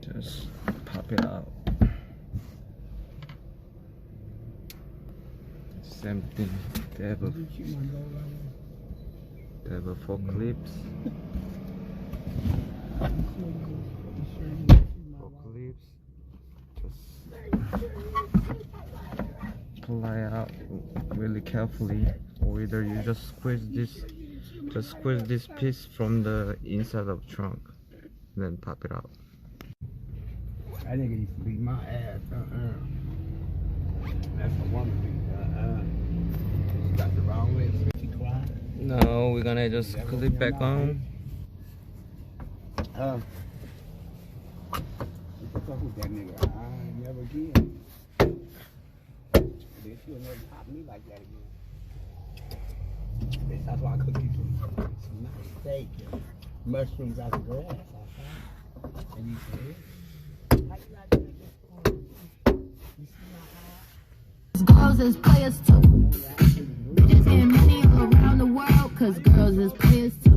Just pop it out. Same thing. They have forklifts. Forklifts. Just pull it out really carefully, or either you just squeeze this piece from the inside of the trunk, then pop it out. That nigga used to beat my ass. That's the woman beat. She got the wrong way. She quiet. No, we're gonna just clip back on. Fuck with that nigga. I ain't never again. Bitch, she'll never pop me like that again. Bitch, that's why I cook you some nice steak and mushrooms out the grass outside. And you say, how you like that? You see my eye? Girls is players too. Bitches getting money around the world, cause girls is players too.